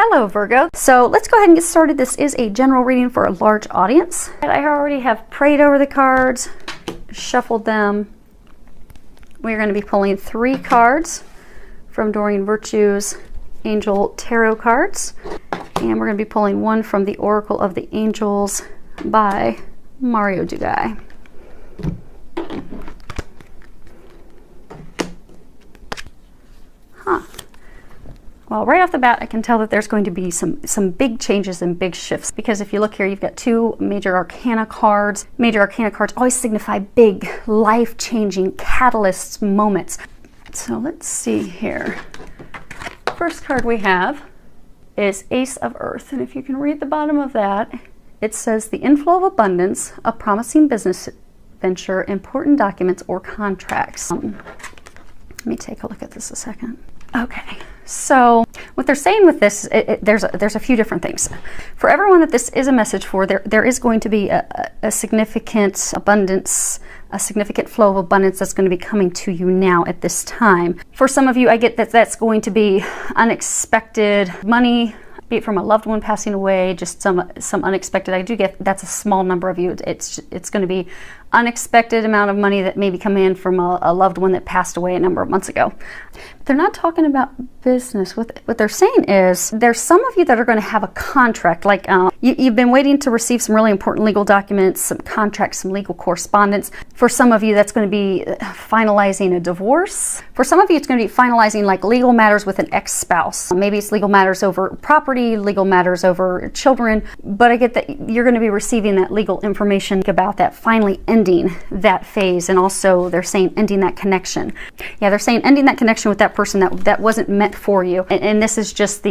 Hello Virgo. So let's go ahead and get started. This is a general reading for a large audience. I already have prayed over the cards, shuffled them. We're going to be pulling 3 cards from Doreen Virtue's Angel Tarot cards. And we're going to be pulling 1 from the Oracle of the Angels by Mario Dugai. Well, right off the bat, I can tell that there's going to be some big changes and big shifts, because if you look here, you've got 2 major arcana cards. Major arcana cards always signify big, life-changing catalysts, moments. So let's see here. First card we have is Ace of Earth, and if you can read the bottom of that, it says the inflow of abundance, a promising business venture, important documents or contracts. Let me take a look at this a second. Okay, so what they're saying with this, there's a few different things. For everyone that this is a message for, there is going to be a significant abundance, a significant flow of abundance that's going to be coming to you now at this time. For some of you, I get that that's going to be unexpected money, be it from a loved one passing away, just some unexpected. I do get that's a small number of you. It's going to be unexpected amount of money that may be coming in from a loved one that passed away a number of months ago. They're not talking about business. What they're saying is there's some of you that are going to have a contract, like you've been waiting to receive some really important legal documents, some contracts, some legal correspondence. For some of you, that's going to be finalizing a divorce. For some of you, it's going to be finalizing like legal matters with an ex-spouse. Maybe it's legal matters over property, legal matters over children, but I get that you're going to be receiving that legal information about that finally ending that phase. And also they're saying ending that connection. Yeah, they're saying ending that connection with that person that wasn't meant for you. And this is just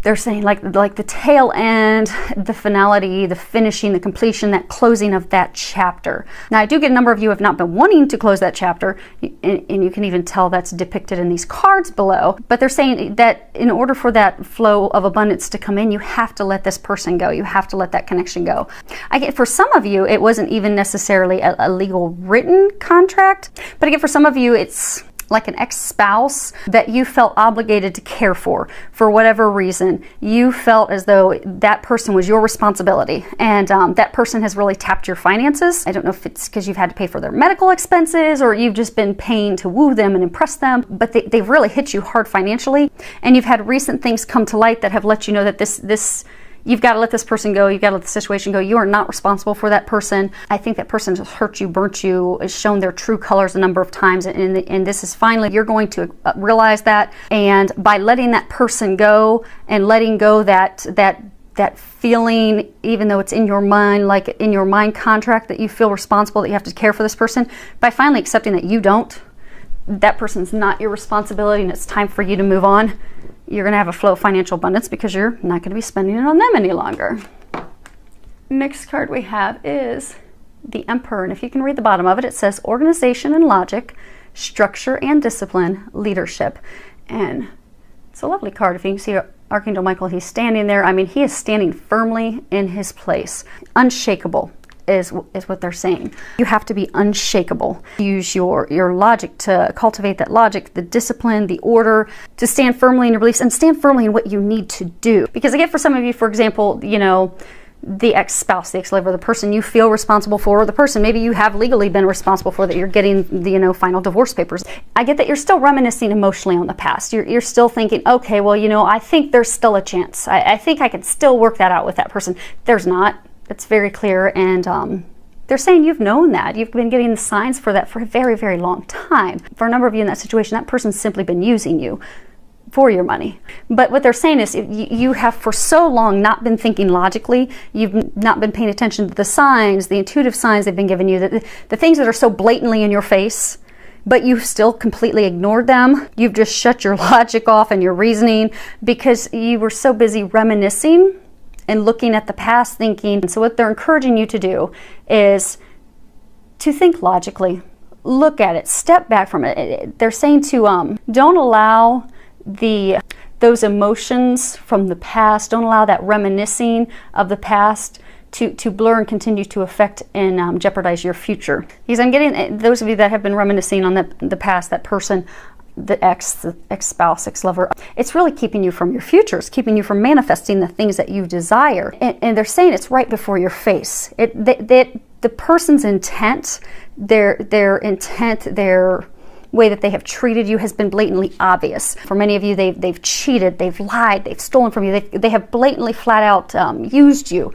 they're saying like the tail end, the finality, the finishing, the completion, that closing of that chapter. Now I do get a number of you have not been wanting to close that chapter, and you can even tell that's depicted in these cards below. But they're saying that in order for that flow of abundance to come in, you have to let this person go. You have to let that connection go. I get for some of you, it wasn't even necessarily a legal written contract, but I get for some of you, it's like an ex-spouse that you felt obligated to care for whatever reason. You felt as though that person was your responsibility, and that person has really tapped your finances. I don't know if it's because you've had to pay for their medical expenses or you've just been paying to woo them and impress them, but they've really hit you hard financially, and you've had recent things come to light that have let you know that this you've got to let this person go. You've got to let the situation go. You are not responsible for that person. I think that person has hurt you, burnt you, has shown their true colors a number of times. And this is finally, you're going to realize that. And by letting that person go and letting go that feeling, even though it's in your mind, like in your mind contract that you feel responsible, that you have to care for this person, by finally accepting that you don't, that person's not your responsibility and it's time for you to move on, you're going to have a flow of financial abundance because you're not going to be spending it on them any longer. Next card we have is the Emperor, and if you can read the bottom of it, it says organization and logic, structure and discipline, leadership. And it's a lovely card. If you can see Archangel Michael, he's standing there. I mean, he is standing firmly in his place, unshakable. Is what they're saying. You have to be unshakable. Use your logic to cultivate that logic, the discipline, the order, to stand firmly in your beliefs and stand firmly in what you need to do. Because again, for some of you, for example, you know, the ex-spouse, the ex-lover, the person you feel responsible for, or the person maybe you have legally been responsible for, that you're getting the, you know, final divorce papers. I get that you're still reminiscing emotionally on the past. You're still thinking, okay, well, you know, I think there's still a chance. I think I can still work that out with that person. There's not. It's very clear, and they're saying you've known that. You've been getting the signs for that for a very, very long time. For a number of you in that situation, that person's simply been using you for your money. But what they're saying is you have for so long not been thinking logically. You've not been paying attention to the signs, the intuitive signs they've been giving you, the things that are so blatantly in your face, but you've still completely ignored them. You've just shut your logic off and your reasoning because you were so busy reminiscing and looking at the past, thinking. So what they're encouraging you to do is to think logically, look at it, step back from it. They're saying to don't allow those emotions from the past, don't allow that reminiscing of the past to blur and continue to affect and jeopardize your future. Because I'm getting those of you that have been reminiscing on the past, that person, the ex-spouse, ex-lover. It's really keeping you from your future. It's keeping you from manifesting the things that you desire. And they're saying it's right before your face. The person's intent, their intent, their way that they have treated you has been blatantly obvious. For many of you, they've cheated, they've lied, they've stolen from you, they have blatantly flat out used you.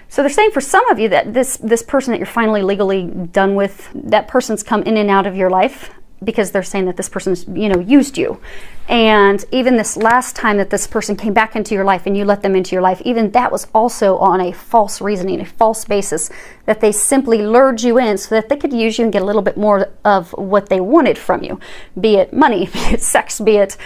So they're saying for some of you that this person that you're finally legally done with, that person's come in and out of your life because they're saying that this person's, used you. And even this last time that this person came back into your life and you let them into your life, even that was also on a false reasoning, a false basis, that they simply lured you in so that they could use you and get a little bit more of what they wanted from you, be it money, be it sex, be it,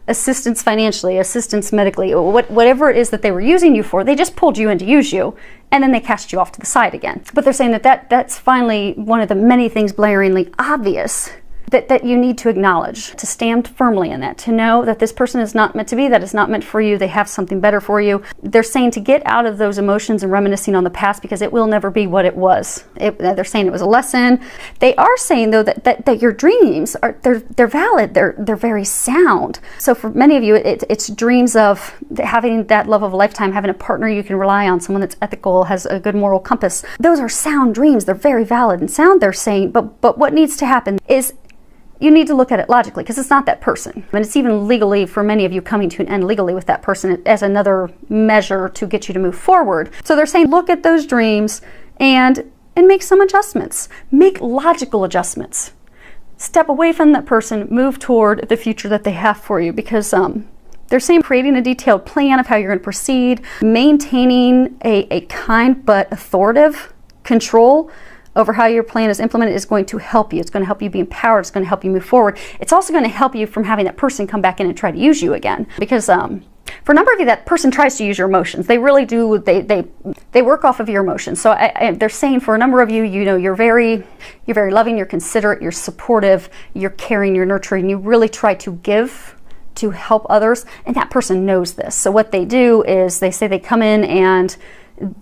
assistance financially, assistance medically, whatever it is that they were using you for. They just pulled you in to use you, and then they cast you off to the side again. But they're saying that's finally one of the many things blaringly obvious that you need to acknowledge, to stand firmly in that, to know that this person is not meant to be, that is not meant for you, they have something better for you. They're saying to get out of those emotions and reminiscing on the past because it will never be what it was. They're saying it was a lesson. They are saying though that your dreams they're valid, they're very sound. So for many of you, it's dreams of having that love of a lifetime, having a partner you can rely on, someone that's ethical, has a good moral compass. Those are sound dreams. They're very valid and sound, they're saying, but what needs to happen is you need to look at it logically, because it's not that person. And it's even legally, for many of you, coming to an end legally with that person as another measure to get you to move forward. So they're saying look at those dreams and make some adjustments. Make logical adjustments. Step away from that person, move toward the future that they have for you, because they're saying creating a detailed plan of how you're going to proceed, maintaining a kind but authoritative control over how your plan is implemented is going to help you. It's going to help you be empowered. It's going to help you move forward. It's also going to help you from having that person come back in and try to use you again. Because for a number of you, that person tries to use your emotions. They really do. They work off of your emotions. So they're saying for a number of you, you're very loving, you're considerate, you're supportive, you're caring, you're nurturing. You really try to give to help others, and that person knows this. So what they do is they say they come in and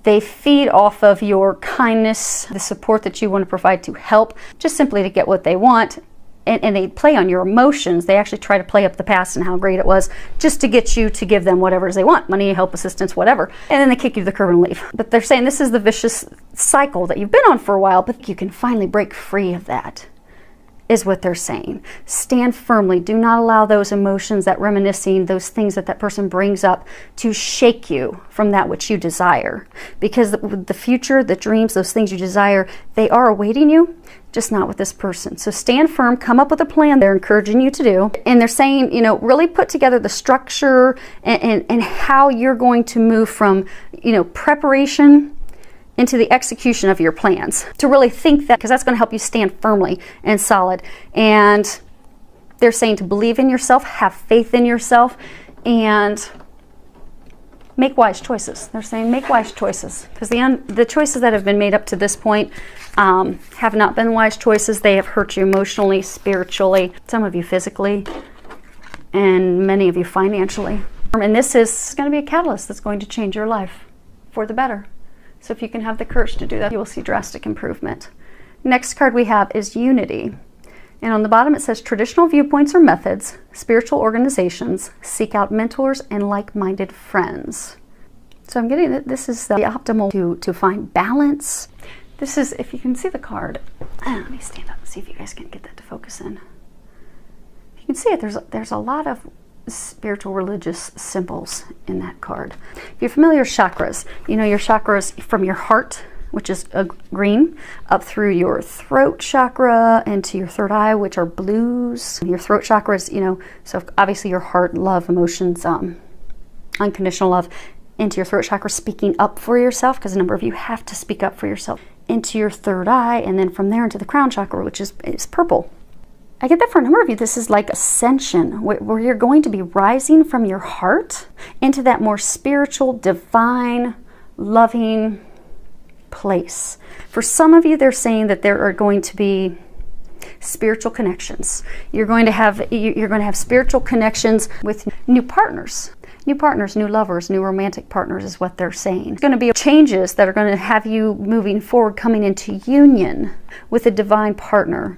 they feed off of your kindness, the support that you want to provide to help, just simply to get what they want. And they play on your emotions. They actually try to play up the past and how great it was just to get you to give them whatever it is they want, money, help, assistance, whatever. And then they kick you to the curb and leave. But they're saying this is the vicious cycle that you've been on for a while, but you can finally break free of that, is what they're saying. Stand firmly. Do not allow those emotions, that reminiscing, those things that person brings up to shake you from that which you desire. Because the future, the dreams, those things you desire, they are awaiting you, just not with this person. So stand firm, come up with a plan they're encouraging you to do. And they're saying, really put together the structure and how you're going to move from, preparation into the execution of your plans, to really think that, because that's going to help you stand firmly and solid. And they're saying to believe in yourself, have faith in yourself, and make wise choices. They're saying make wise choices, because the choices that have been made up to this point have not been wise choices. They have hurt you emotionally, spiritually, some of you physically, and many of you financially. And this is going to be a catalyst that's going to change your life for the better. So if you can have the courage to do that, you will see drastic improvement. Next card we have is unity. And on the bottom it says traditional viewpoints or methods, spiritual organizations, seek out mentors and like-minded friends. So I'm getting that this is the optimal to find balance. This is, if you can see the card, let me stand up and see if you guys can get that to focus in. You can see it, there's a lot of spiritual religious symbols in that card. If you're familiar with chakras, your chakras from your heart, which is green, up through your throat chakra into your third eye, which are blues. Your throat chakra is, so obviously your heart, love, emotions, unconditional love, into your throat chakra, speaking up for yourself, because a number of you have to speak up for yourself, into your third eye, and then from there into the crown chakra, which is purple. I get that for a number of you, this is like ascension, where you're going to be rising from your heart into that more spiritual, divine, loving place. For some of you, they're saying that there are going to be spiritual connections. You're going to have spiritual connections with new partners. New partners, new lovers, new romantic partners is what they're saying. There's going to be changes that are going to have you moving forward, coming into union with a divine partner.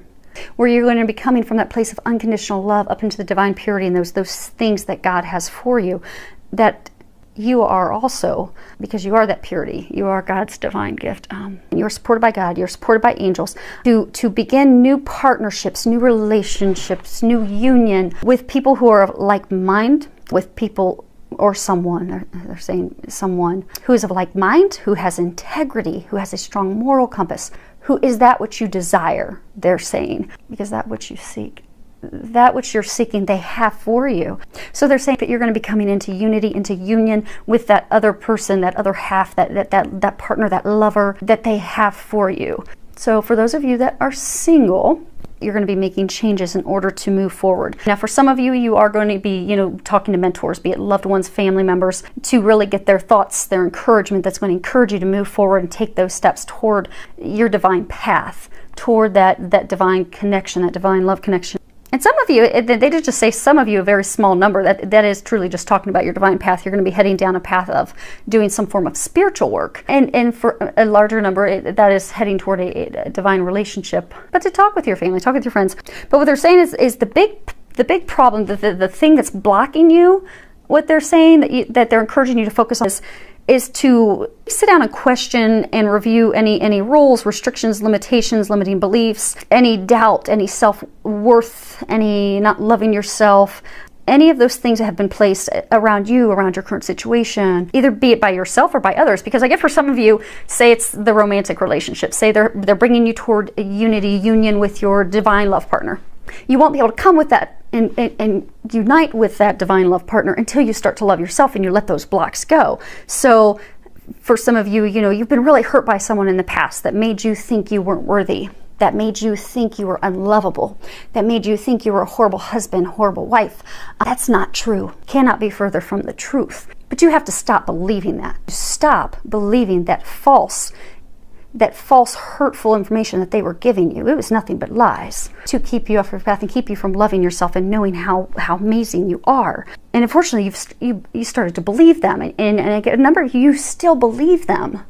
where you're going to be coming from that place of unconditional love up into the divine purity and those things that God has for you, that you are also, because you are that purity, you are God's divine gift. You're supported by God, you're supported by angels to begin new partnerships, new relationships, new union with people who are of like mind, with people or someone, they're saying someone who is of like mind, who has integrity, who has a strong moral compass, who is that which you desire, they're saying, because that which you seek, that which you're seeking, they have for you. So they're saying that you're going to be coming into unity, into union with that other person, that other half, that partner, that lover that they have for you. So for those of you that are single, you're going to be making changes in order to move forward. Now, for some of you, you are going to be, talking to mentors, be it loved ones, family members, to really get their thoughts, their encouragement that's going to encourage you to move forward and take those steps toward your divine path, toward that divine connection, that divine love connection. And some of you, they did just say some of you, a very small number, that is truly just talking about your divine path. You're going to be heading down a path of doing some form of spiritual work. And for a larger number, that is heading toward a divine relationship. But to talk with your family, talk with your friends. But what they're saying is the big problem, the thing that's blocking you, what they're saying that they're encouraging you to focus on is to sit down and question and review any rules, restrictions, limitations, limiting beliefs, any doubt, any self-worth, any not loving yourself, any of those things that have been placed around you, around your current situation, either be it by yourself or by others. Because I get for some of you, say it's the romantic relationship, say they're bringing you toward a union with your divine love partner. You won't be able to come with that and unite with that divine love partner until you start to love yourself and you let those blocks go. So for some of you, you've been really hurt by someone in the past that made you think you weren't worthy, that made you think you were unlovable, that made you think you were a horrible husband, horrible wife. That's not true. Cannot be further from the truth. But you have to stop believing that. Stop believing that false, hurtful information that they were giving you. It was nothing but lies to keep you off your path and keep you from loving yourself and knowing how amazing you are. And unfortunately, you started to believe them, and a number of you still believe them.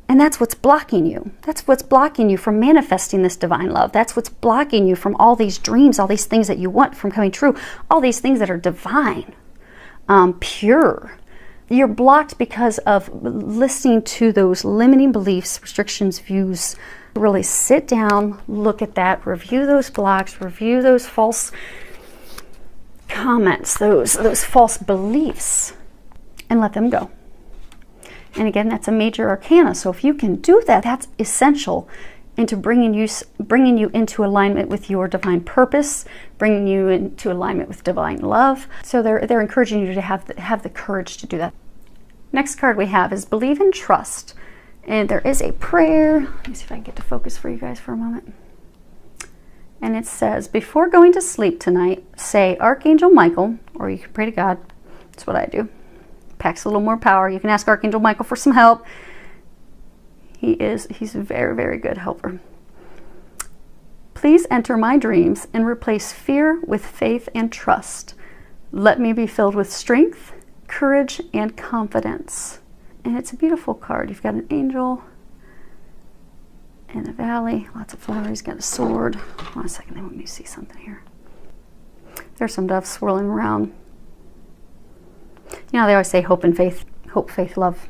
And that's what's blocking you. That's what's blocking you from manifesting this divine love. That's what's blocking you from all these dreams, all these things that you want from coming true, all these things that are divine, pure. You're blocked because of listening to those limiting beliefs, restrictions, views. Really sit down, look at that, review those blocks, review those false comments, those false beliefs, and let them go. And again, that's a major arcana. So if you can do that, that's essential into bringing you into alignment with your divine purpose, bringing you into alignment with divine love. So they're encouraging you to have the courage to do that. Next card we have is Believe and Trust. And there is a prayer. Let me see if I can get to focus for you guys for a moment. And it says, before going to sleep tonight, say Archangel Michael, or you can pray to God. That's what I do. Packs a little more power. You can ask Archangel Michael for some help. He's a very, very good helper. Please enter my dreams and replace fear with faith and trust. Let me be filled with strength, courage, and confidence. And it's a beautiful card. You've got an angel in a valley, lots of flowers. He's got a sword. Hold on a second, let me see something here. There's some doves swirling around. They always say hope and faith, hope, faith, love.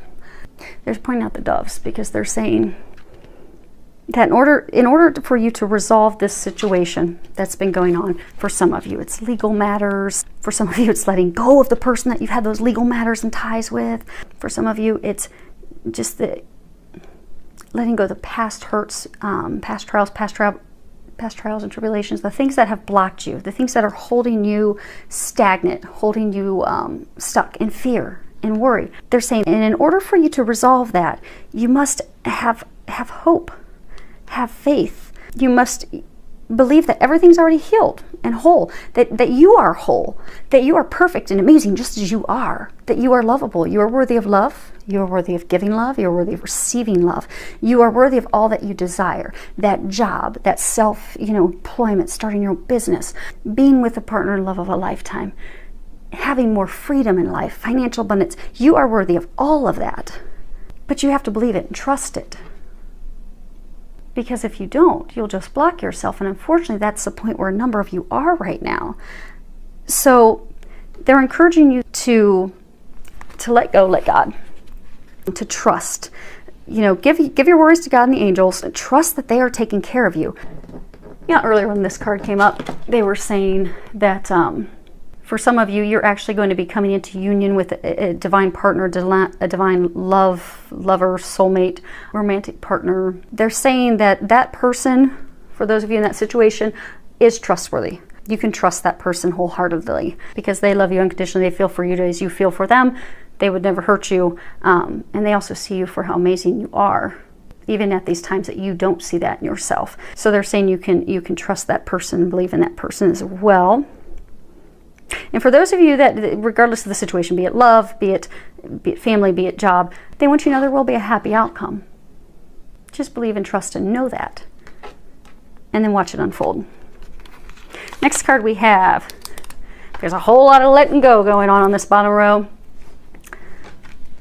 They're pointing out the doves because they're saying that in order for you to resolve this situation that's been going on, for some of you it's legal matters, for some of you it's letting go of the person that you've had those legal matters and ties with, for some of you it's just letting go of the past hurts, past trials and tribulations, the things that have blocked you, the things that are holding you stagnant, holding you stuck in fear and worry. They're saying, and in order for you to resolve that, you must have hope, have faith. You must believe that everything's already healed and whole, that you are whole, that you are perfect and amazing just as you are, that you are lovable, you are worthy of love, you are worthy of giving love, you are worthy of receiving love, you are worthy of all that you desire, that job, that employment, starting your own business, being with a partner in love of a lifetime, having more freedom in life, financial abundance. You are worthy of all of that, but you have to believe it and trust it. Because if you don't, you'll just block yourself. And unfortunately, that's the point where a number of you are right now. So they're encouraging you to let go, let God, to trust. You know, give your worries to God and the angels, and trust that they are taking care of you. You know, earlier when this card came up, they were saying that for some of you, you're actually going to be coming into union with a divine partner, a divine lover, soulmate, romantic partner. They're saying that that person, for those of you in that situation, is trustworthy. You can trust that person wholeheartedly because they love you unconditionally. They feel for you as you feel for them. They would never hurt you. And they also see you for how amazing you are, even at these times that you don't see that in yourself. So they're saying you can trust that person and believe in that person as well. And for those of you that, regardless of the situation, be it love, be it family, be it job, they want you to know there will be a happy outcome. Just believe and trust and know that. And then watch it unfold. Next card we have, there's a whole lot of letting go going on this bottom row.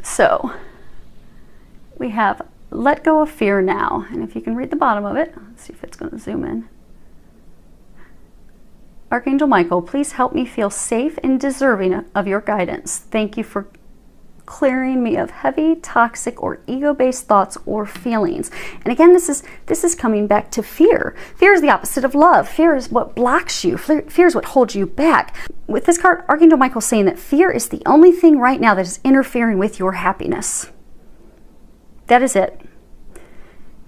So we have let go of fear now. And if you can read the bottom of it, let's see if it's going to zoom in. Archangel Michael, please help me feel safe and deserving of your guidance. Thank you for clearing me of heavy, toxic, or ego-based thoughts or feelings. And again, this is coming back to fear. Fear is the opposite of love. Fear is what blocks you. Fear is what holds you back. With this card, Archangel Michael is saying that fear is the only thing right now that is interfering with your happiness. That is it.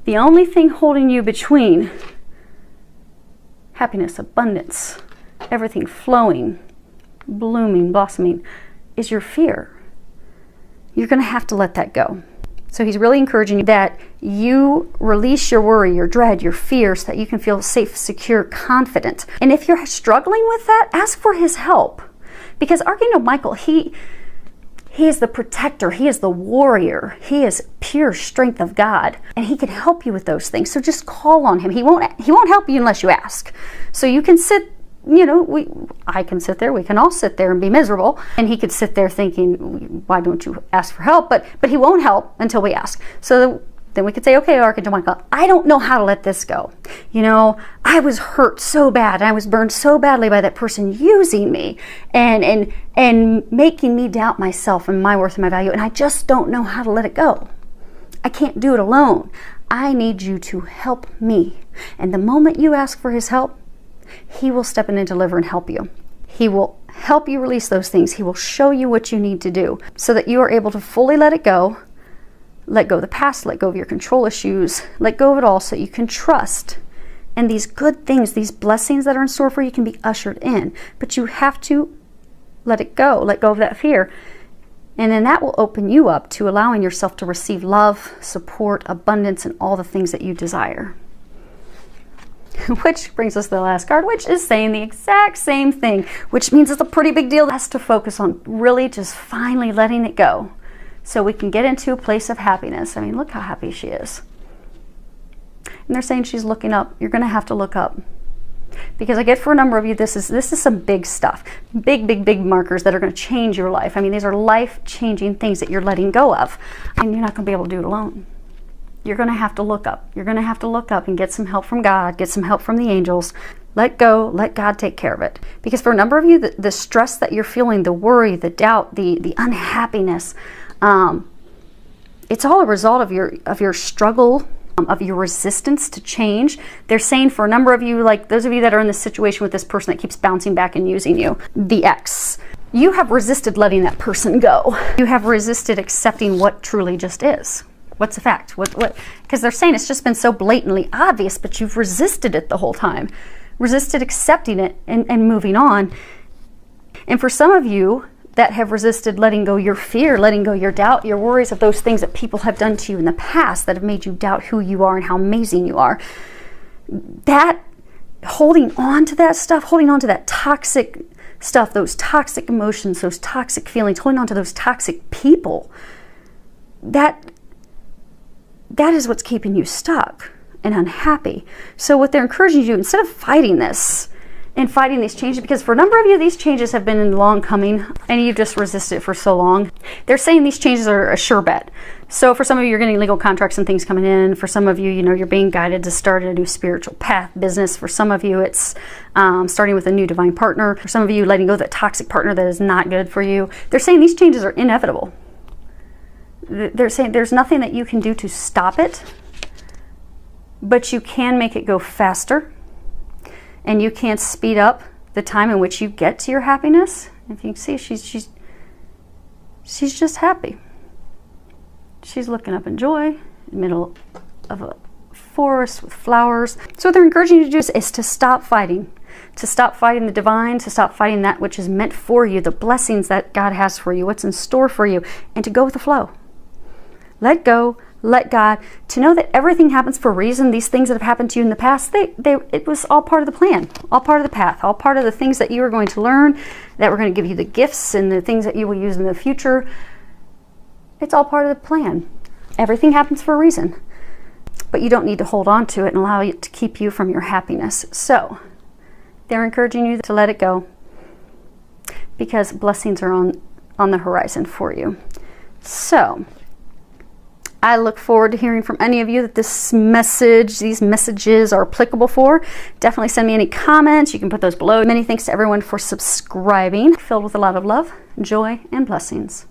The only thing holding you between happiness, abundance, everything flowing, blooming, blossoming, is your fear. You're going to have to let that go. So he's really encouraging you that you release your worry, your dread, your fear, so that you can feel safe, secure, confident. And if you're struggling with that, ask for his help. Because Archangel Michael, he is the protector. He is the warrior. He is pure strength of God. And he can help you with those things. So just call on him. He won't help you unless you ask. So you can sit, you know, I can sit there, we can all sit there and be miserable. And he could sit there thinking, why don't you ask for help? But he won't help until we ask. So then we could say, okay, Archangel Michael, I don't know how to let this go. You know, I was hurt so bad. I was burned so badly by that person using me and making me doubt myself and my worth and my value. And I just don't know how to let it go. I can't do it alone. I need you to help me. And the moment you ask for his help, he will step in and deliver and help you. He will help you release those things. He will show you what you need to do so that you are able to fully let it go. Let go of the past, let go of your control issues, let go of it all so you can trust. And these good things, these blessings that are in store for you can be ushered in. But you have to let it go, let go of that fear. And then that will open you up to allowing yourself to receive love, support, abundance, and all the things that you desire. Which brings us to the last card, which is saying the exact same thing, which means it's a pretty big deal. Has to focus on really just finally letting it go so we can get into a place of happiness. I mean, look how happy she is. And they're saying she's looking up. You're going to have to look up. Because I get for a number of you, this is some big stuff. Big markers that are going to change your life. I mean, these are life-changing things that you're letting go of. And you're not going to be able to do it alone. You're going to have to look up. You're going to have to look up and get some help from God, get some help from the angels. Let go, let God take care of it. Because for a number of you, the stress that you're feeling, the worry, the doubt, the unhappiness, it's all a result of your struggle, of your resistance to change. They're saying for a number of you, like those of you that are in this situation with this person that keeps bouncing back and using you, the ex, you have resisted letting that person go. You have resisted accepting what truly just is. What's the fact? What? Because they're saying it's just been so blatantly obvious, but you've resisted it the whole time. Resisted accepting it and moving on. And for some of you that have resisted letting go your fear, letting go your doubt, your worries of those things that people have done to you in the past that have made you doubt who you are and how amazing you are, that holding on to that stuff, holding on to that toxic stuff, those toxic emotions, those toxic feelings, holding on to those toxic people, that is what's keeping you stuck and unhappy. So what they're encouraging you to do, instead of fighting this, in fighting these changes, because for a number of you, these changes have been long coming and you've just resisted it for so long. They're saying these changes are a sure bet. So for some of you, you're getting legal contracts and things coming in. For some of you, you know, you're being guided to start a new spiritual path, business. For some of you, it's starting with a new divine partner. For some of you, letting go of that toxic partner that is not good for you. They're saying these changes are inevitable. They're saying there's nothing that you can do to stop it, but you can make it go faster. And you can't speed up the time in which you get to your happiness. If you can see, she's just happy. She's looking up in joy, in the middle of a forest with flowers. So what they're encouraging you to do is to stop fighting. To stop fighting the divine, to stop fighting that which is meant for you, the blessings that God has for you, what's in store for you, and to go with the flow. Let go. Let God, to know that everything happens for a reason. These things that have happened to you in the past, it was all part of the plan, all part of the path, all part of the things that you are going to learn, that we're going to give you the gifts and the things that you will use in the future. It's all part of the plan. Everything happens for a reason, but you don't need to hold on to it and allow it to keep you from your happiness. So they're encouraging you to let it go, because blessings are on the horizon for you. So I look forward to hearing from any of you that these messages are applicable for. Definitely send me any comments. You can put those below. Many thanks to everyone for subscribing. Filled with a lot of love, joy, and blessings.